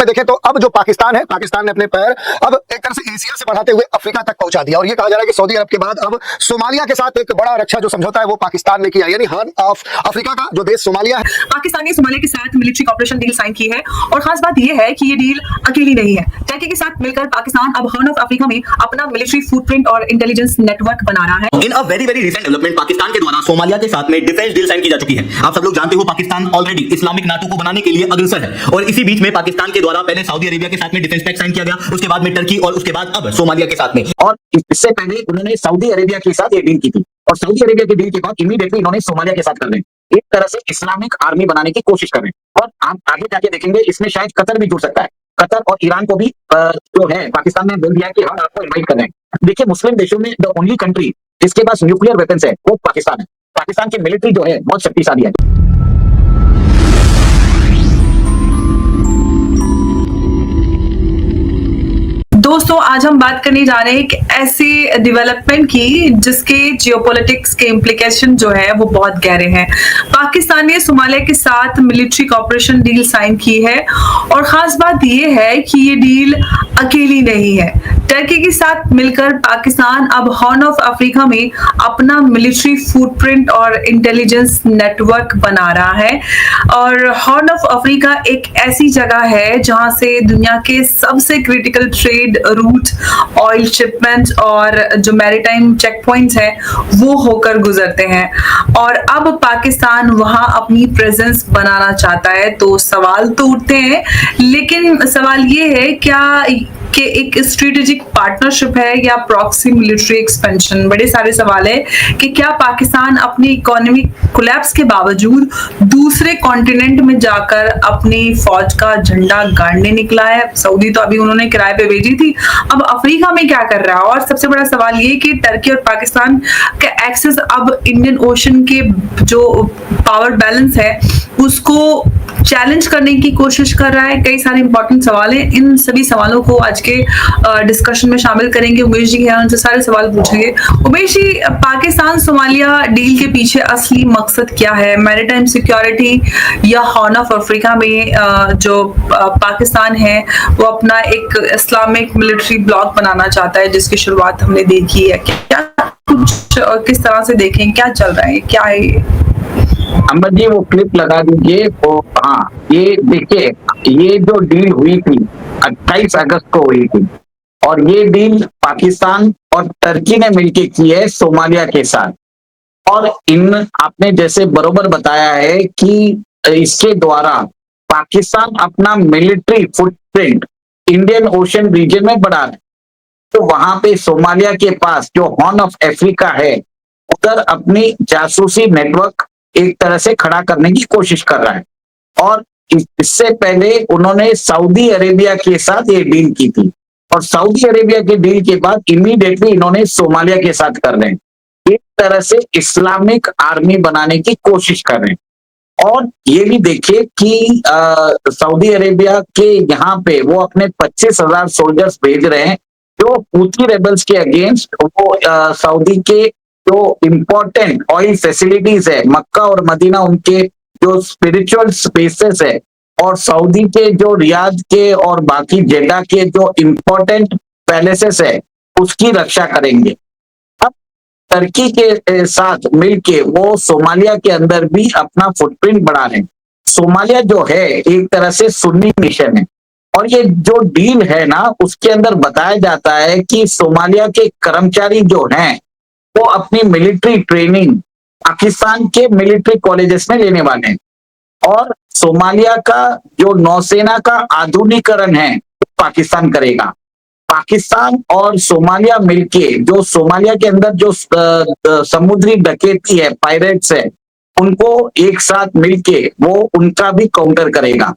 में देखें तो अब जो पाकिस्तान है, पाकिस्तान ने अपने पैर अब एक तरह से एशिया से बढ़ाते हुए अफ्रीका तक पहुंचा दिया और ये कहा जा रहा है कि सऊदी अरब के बाद अब सोमालिया के साथ एक बड़ा रक्षा जो समझौता है वो पाकिस्तान ने किया, यानी हॉर्न ऑफ अफ्रीका का जो देश सोमालिया है, पाकिस्तान ने सोमालिया के साथ मिलिट्री कॉपरेशन डील साइन की है और खास बात यह है कि ये डील अकेली नहीं है। टर्की के साथ मिलकर पाकिस्तान अब हॉर्न ऑफ अफ्रीका में अपना मिलिट्री फुटप्रिंट और इंटेलिजेंस नेटवर्क बना रहा है। In a very recent development Pakistan के द्वारा सोमालिया के साथ में डिफेंस डील साइन की जा चुकी है। आप सब लोग जानते हो पाकिस्तान ऑलरेडी इस्लामिक नाटो को बनाने के लिए अग्रसर है और इसी बीच में पाकिस्तान के द्वारा पहले सऊदी अरेबिया के साथ में डिफेंस पैक्ट साइन किया गया, उसके बाद में टर्की और उसके बाद अब सोमालिया के साथ में। और इससे पहले उन्होंने सऊदी अरेबिया के साथ ये डील की थी और सऊदी अरेबिया की डील के बाद इमीडिएटली इन्होंने सोमालिया के साथ कर रहे हैं। एक तरह से इस्लामिक आर्मी बनाने की कोशिश कर रहे हैं और आप आगे जाके देखेंगे इसमें शायद कतर भी जुड़ सकता है। कतर और ईरान को भी जो है पाकिस्तान ने बोल दिया है कि हम आपको इन्वाइट कर रहे हैं। देखिए मुस्लिम देशों में द ओनली कंट्री जिसके पास न्यूक्लियर वेपन्स है वो पाकिस्तान है। पाकिस्तान की मिलिट्री जो है बहुत शक्तिशाली है। दोस्तों आज हम बात करने जा रहे हैं एक ऐसे डेवलपमेंट की जिसके जियोपॉलिटिक्स के इम्प्लीकेशन जो है वो बहुत गहरे हैं। पाकिस्तान ने सोमालिया के साथ मिलिट्री कॉपरेशन डील साइन की है और खास बात ये है कि ये डील अकेली नहीं है। टर्की के साथ मिलकर पाकिस्तान अब हॉर्न ऑफ अफ्रीका में अपना मिलिट्री फुटप्रिंट और इंटेलिजेंस नेटवर्क बना रहा है और हॉर्न ऑफ अफ्रीका एक ऐसी जगह है जहां से दुनिया के सबसे critical trade route, oil shipment और जो मैरीटाइम चेक पॉइंट्स हैं वो होकर गुजरते हैं और अब पाकिस्तान वहां अपनी प्रेजेंस बनाना चाहता है। तो सवाल तो उठते हैं, लेकिन सवाल ये है क्या कि एक स्ट्रेटेजिक पार्टनरशिप है या प्रॉक्सी मिलिट्री एक्सपेंशन। बड़े सारे सवाल है कि क्या पाकिस्तान अपनी इकोनॉमिक कोलैप्स के बावजूद दूसरे कॉन्टिनेंट में जाकर अपनी फौज का झंडा गाड़ने निकला है। सऊदी तो अभी उन्होंने किराए पे भेजी थी, अब अफ्रीका में क्या कर रहा है। और सबसे बड़ा सवाल ये कि टर्की और पाकिस्तान का एक्सेस अब इंडियन ओशन के जो पावर बैलेंस है उसको चैलेंज करने की कोशिश कर रहा है। कई सारे इंपॉर्टेंट सवाल हैं, इन सभी सवालों को आज के डिस्कशन में शामिल करेंगे। उमेश जी हैं, उनसे सारे सवाल पूछेंगे। उमेश जी, पाकिस्तान सोमालिया डील के पीछे असली मकसद क्या है? मैरीटाइम सिक्योरिटी या हॉर्न ऑफ अफ्रीका में जो पाकिस्तान है वो अपना एक इस्लामिक मिलिट्री ब्लॉक बनाना चाहता है जिसकी शुरुआत हमने देखी है। क्या कुछ किस तरह से देखें, क्या चल रहा है, क्या है ये? अहमद जी वो क्लिप लगा दीजिए। वो हाँ, ये देखिए ये जो डील हुई थी 28 अगस्त को हुई थी और ये डील पाकिस्तान और टर्की ने मिलकर की है सोमालिया के साथ। और इन आपने जैसे बरोबर बताया है कि इसके द्वारा पाकिस्तान अपना military footprint Indian ocean region में बढ़ा रहा है। तो वहां पे सोमालिया के पास जो हॉर्न ऑफ अफ्रीका है उधर अपनी जासूसी नेटवर्क एक तरह से खड़ा करने की कोशिश कर रहा है। और इससे पहले उन्होंने सऊदी अरेबिया के साथ ये डील की थी और सऊदी अरेबिया के डील के बाद इमीडिएटली इन्होंने सोमालिया के साथ कर रहे हैं। एक तरह से इस्लामिक आर्मी बनाने की कोशिश कर रहे हैं। और ये भी देखिए कि सऊदी अरेबिया के यहाँ पे वो अपने 25,000 सोल्जर्स भेज रहे हैं जो हूथी रेबल्स के अगेंस्ट वो सऊदी के जो इम्पोर्टेंट ऑयल फैसिलिटीज है, मक्का और मदीना उनके जो स्पिरिचुअल स्पेसेस है और सऊदी के जो रियाद के और बाकी जेडा के जो इम्पोर्टेंट पैलेसेस है उसकी रक्षा करेंगे। अब टर्की के साथ मिलके वो सोमालिया के अंदर भी अपना फुटप्रिंट बढ़ा रहे हैं। सोमालिया जो है एक तरह से सुन्नी नेशन है और ये जो डील है ना उसके अंदर बताया जाता है कि सोमालिया के कर्मचारी जो हैं वो अपनी मिलिट्री ट्रेनिंग पाकिस्तान के मिलिट्री कॉलेजेस में लेने वाले हैं और सोमालिया का जो नौसेना का आधुनिकीकरण है पाकिस्तान करेगा। पाकिस्तान और सोमालिया मिलके जो सोमालिया के अंदर जो समुद्री डकैती है, पायरेट्स है, उनको एक साथ मिलके वो उनका भी काउंटर करेगा।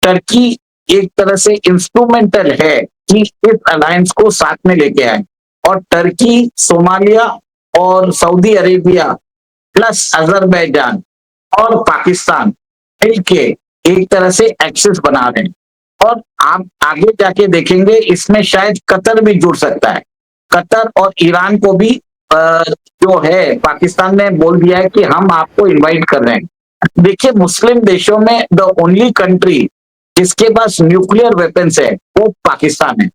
टर्की एक तरह से इंस्ट्रूमेंटल है कि इस अलायंस को साथ में लेके आए और टर्की, सोमालिया और सऊदी अरेबिया प्लस अजरबैजान और पाकिस्तान मिलके एक तरह से एक्सेस बना रहे हैं। और आप आगे जाके देखेंगे इसमें शायद कतर भी जुड़ सकता है। कतर और ईरान को भी जो है पाकिस्तान ने बोल दिया है कि हम आपको इनवाइट कर रहे हैं। देखिए मुस्लिम देशों में द ओनली कंट्री जिसके पास न्यूक्लियर वेपन्स है वो पाकिस्तान है।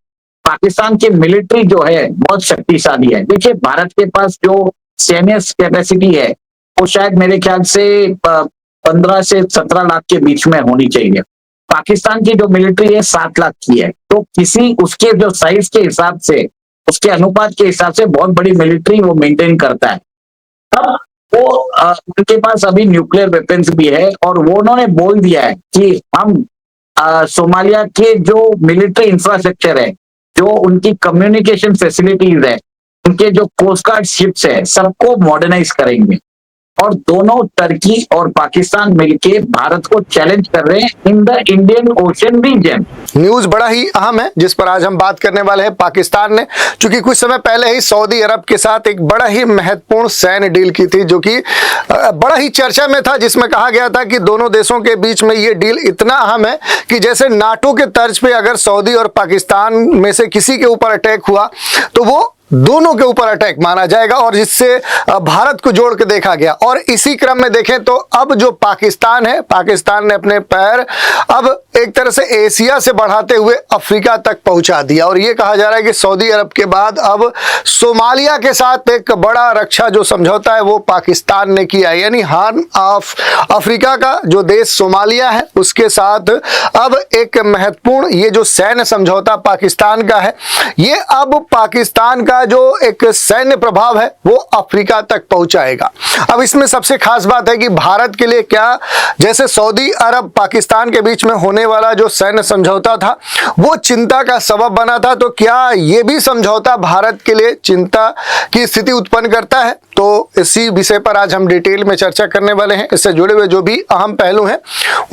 पाकिस्तान की मिलिट्री जो है बहुत शक्तिशाली है। देखिए भारत के पास जो सैन्य कैपेसिटी है वो शायद मेरे ख्याल से 15 से 17 लाख के बीच में होनी चाहिए। पाकिस्तान की जो मिलिट्री है 7 लाख की है। तो किसी उसके जो साइज के हिसाब से, उसके अनुपात के हिसाब से बहुत बड़ी मिलिट्री वो मेंटेन करता है। तब वो उनके पास अभी न्यूक्लियर वेपन्स भी है और वो उन्होंने बोल दिया है कि हम सोमालिया के जो मिलिट्री इंफ्रास्ट्रक्चर है, जो उनकी कम्युनिकेशन फैसिलिटीज है, उनके जो कोस्ट गार्ड शिप्स है, सबको मॉडर्नाइज करेंगे। और दोनों टर्की और पाकिस्तान मिलके भारत को चैलेंज कर रहे हैं in the Indian ocean region. News बड़ा ही अहम है जिस पर आज हम बात करने वाले हैं। पाकिस्तान ने चूंकि कुछ समय पहले ही सऊदी अरब के साथ एक बड़ा ही महत्वपूर्ण सैन्य डील की थी, जो कि बड़ा ही चर्चा में था, जिसमें कहा गया था कि दोनों देशों के बीच में ये डील इतना अहम है कि जैसे नाटो के तर्ज पे अगर सऊदी और पाकिस्तान में से किसी के ऊपर अटैक हुआ तो वो दोनों के ऊपर अटैक माना जाएगा, और जिससे भारत को जोड़ के देखा गया। और इसी क्रम में देखें तो अब जो पाकिस्तान है, पाकिस्तान ने अपने पैर अब एक तरह से एशिया से बढ़ाते हुए अफ्रीका तक पहुंचा दिया। और ये कहा जा रहा है कि सऊदी अरब के बाद अब सोमालिया के साथ एक बड़ा रक्षा जो समझौता है वो पाकिस्तान ने किया, यानी हॉर्न ऑफ अफ्रीका का जो देश सोमालिया है उसके साथ अब एक महत्वपूर्ण ये जो सैन्य समझौता पाकिस्तान का है, ये अब पाकिस्तान का जो एक सैन्य प्रभाव है वो अफ्रीका तक पहुंचाएगा। अब इसमें सबसे खास बात है कि भारत के लिए क्या, जैसे सऊदी अरब पाकिस्तान के बीच में होने वाला जो सैन्य समझौता था वो चिंता का सबब बना था, तो क्या ये भी समझौता भारत के लिए चिंता की स्थिति उत्पन्न करता है? तो इसी विषय पर आज हम डिटेल में चर्चा करने वाले हैं। इससे जुड़े हुए जो भी अहम पहलू हैं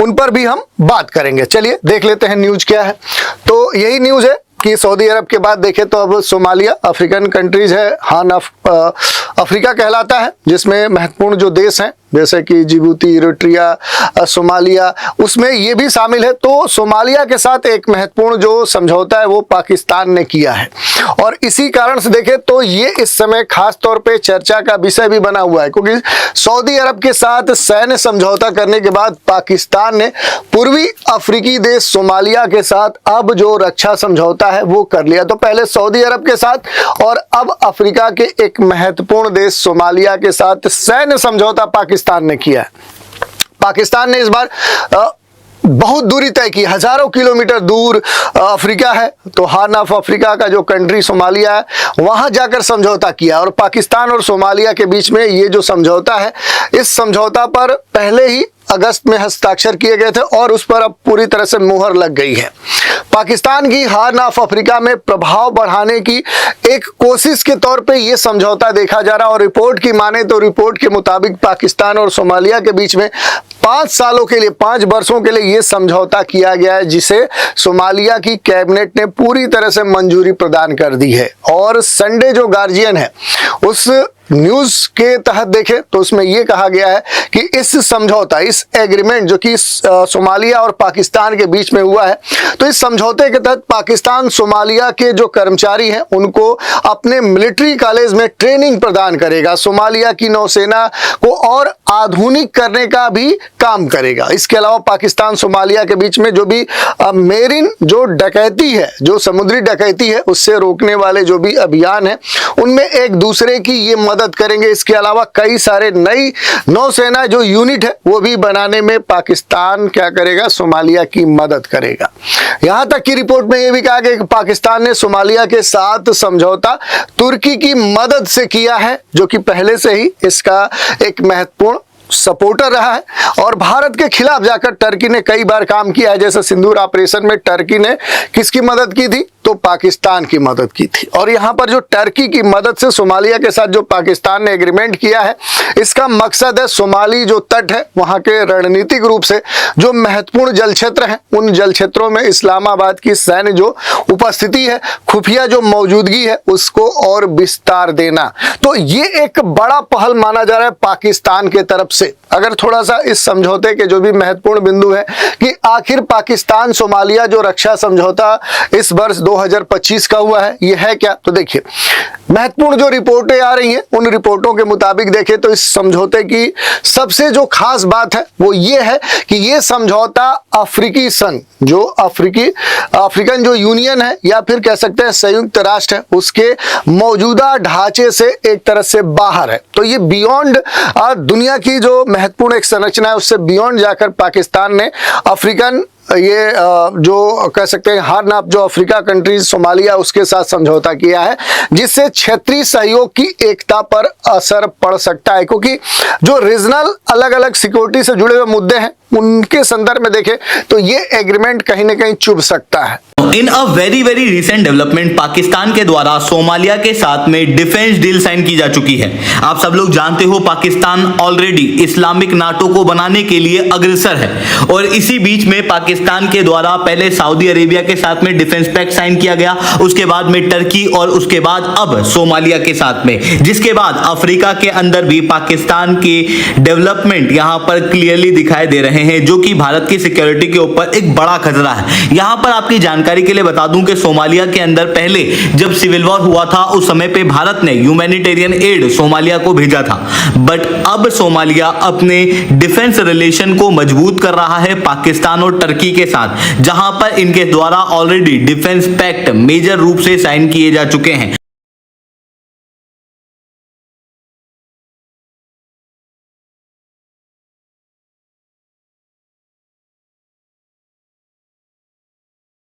उन पर भी हम बात करेंगे। चलिए देख लेते हैं न्यूज क्या है। तो यही न्यूज है कि सऊदी अरब के बाद देखें तो अब सोमालिया अफ्रीकन कंट्रीज है, हॉर्न ऑफ अफ्रीका कहलाता है, जिसमें महत्वपूर्ण जो देश हैं जैसे कि जिबूती, इरिट्रिया, सोमालिया, उसमें ये भी शामिल है। तो सोमालिया के साथ एक महत्वपूर्ण जो समझौता है वो पाकिस्तान ने किया है, और इसी कारण से देखें तो ये इस समय खास तौर पे चर्चा का विषय भी बना हुआ है, क्योंकि सऊदी अरब के साथ सैन्य समझौता करने के बाद पाकिस्तान ने पूर्वी अफ्रीकी देश सोमालिया के साथ अब जो रक्षा समझौता है वो कर लिया। तो पहले सऊदी अरब के साथ और अब अफ्रीका के एक महत्वपूर्ण देश सोमालिया के साथ सैन्य समझौता पाकिस्तान ने किया है। पाकिस्तान ने इस बार बहुत दूरी तय की, हजारों किलोमीटर दूर अफ्रीका है, तो हॉर्न ऑफ अफ्रीका का जो कंट्री सोमालिया है वहां जाकर समझौता किया। और पाकिस्तान और सोमालिया के बीच में ये जो समझौता है, इस समझौता पर पहले ही अगस्त में हस्ताक्षर किए गए थे और उस पर अब पूरी तरह से मुहर लग गई है। पाकिस्तान की हॉर्न ऑफ अफ्रीका में प्रभाव बढ़ाने की एक कोशिश के तौर पे ये समझौता देखा जा रहा है, और रिपोर्ट की माने तो रिपोर्ट के मुताबिक पाकिस्तान और सोमालिया के बीच में 5 सालों के लिए, 5 वर्षों के लिए ये समझौता किया गया है, जिसे सोमालिया की कैबिनेट ने पूरी तरह से मंजूरी प्रदान कर दी है। और संडे जो गार्जियन है उस न्यूज के तहत देखें तो उसमें यह कहा गया है कि इस समझौता, इस एग्रीमेंट जो कि सोमालिया और पाकिस्तान के बीच में हुआ है, तो इस समझौते के तहत पाकिस्तान सोमालिया के जो कर्मचारी हैं उनको अपने मिलिट्री कॉलेज में ट्रेनिंग प्रदान करेगा, सोमालिया की नौसेना को और आधुनिक करने का भी काम करेगा। इसके अलावा पाकिस्तान सोमालिया के बीच में जो भी मेरीन जो डकैती है, जो समुद्री डकैती है, उससे रोकने वाले जो भी अभियान है उनमें एक दूसरे की ये मदद करेंगे। इसके अलावा कई सारे नई नौसेना जो यूनिट है वो भी बनाने में पाकिस्तान क्या करेगा, सोमालिया की मदद करेगा। यहां तक की रिपोर्ट में यह भी कहा गया कि पाकिस्तान ने सोमालिया के साथ समझौता तुर्की की मदद से किया है, जो कि पहले से ही इसका एक महत्वपूर्ण सपोर्टर रहा है। और भारत के खिलाफ जाकर टर्की ने कई बार काम किया है, जैसे सिंदूर ऑपरेशन में टर्की ने किसकी मदद की थी, तो पाकिस्तान की मदद की थी। और यहां पर जो टर्की की मदद से सोमालिया के साथ जो पाकिस्तान ने एग्रीमेंट किया है, इसका मकसद है सोमाली जो तट है वहां के रणनीतिक रूप से जो महत्वपूर्ण जल क्षेत्र हैं, उन जल क्षेत्रों में इस्लामाबाद की सैन्य जो उपस्थिति है, खुफिया जो मौजूदगी है, उसको और विस्तार देना। तो ये एक बड़ा पहल माना जा रहा है पाकिस्तान के तरफ से। अगर थोड़ा सा इस समझौते के जो भी महत्वपूर्ण बिंदु है कि आखिर पाकिस्तान सोमालिया जो रक्षा समझौता इस वर्ष 2025 का हुआ है। ये है क्या? तो देखिए, महत्वपूर्ण जो रिपोर्टें आ रही हैं उन रिपोर्टों के मुताबिक देखें तो इस समझौते की सबसे जो खास बात है वो ये है कि ये समझौता अफ्रीकी संघ, जो अफ्रीकन जो यूनियन है या फिर कह सकते हैं संयुक्त राष्ट्र है, उसके मौजूदा ढांचे से एक तरह से बाहर है। तो ये बियॉन्ड दुनिया की जो महत्वपूर्ण एक संरचना है उससे बियॉन्ड जाकर पाकिस्तान ने अफ्रीकन ये जो कह सकते हैं हार्न ऑफ जो अफ्रीका कंट्रीज सोमालिया उसके साथ समझौता किया है, जिससे क्षेत्रीय सहयोग की एकता पर असर पड़ सकता है, क्योंकि जो रीजनल अलग अलग सिक्योरिटी से जुड़े हुए मुद्दे हैं उनके संदर्भ में देखें तो ये एग्रीमेंट कहीं ना कहीं चुभ सकता है। In a very very recent development, Pakistan के द्वारा सोमालिया के साथ में डिफेंस डील साइन की जा चुकी है। आप सब लोग जानते हो पाकिस्तान ऑलरेडी इस्लामिक नाटो को बनाने के लिए अग्रसर है, और इसी बीच में पाकिस्तान के द्वारा पहले सऊदी अरेबिया के साथ में डिफेंस पैक्ट साइन किया गया, उसके बाद में टर्की और उसके बाद अब सोमालिया के साथ में, जिसके बाद अफ्रीका के अंदर भी पाकिस्तान की डेवलपमेंट यहां पर क्लियरली दिखाई दे रहे हैं, जो कि भारत की सिक्योरिटी के ऊपर एक बड़ा खतरा है। यहां पर आपकी जानकारी के लिए बता दूं कि सोमालिया के अंदर पहले जब सिविल वॉर हुआ था उस समय पे भारत ने ह्यूमैनिटेरियन एड सोमालिया को भेजा था, बट अब सोमालिया अपने डिफेंस रिलेशन को मजबूत कर रहा है पाकिस्तान और टर्की के साथ, जहां पर इनके द्वारा ऑलरेडी डिफेंस पैक्ट मेजर रूप से साइन किए जा चुके हैं।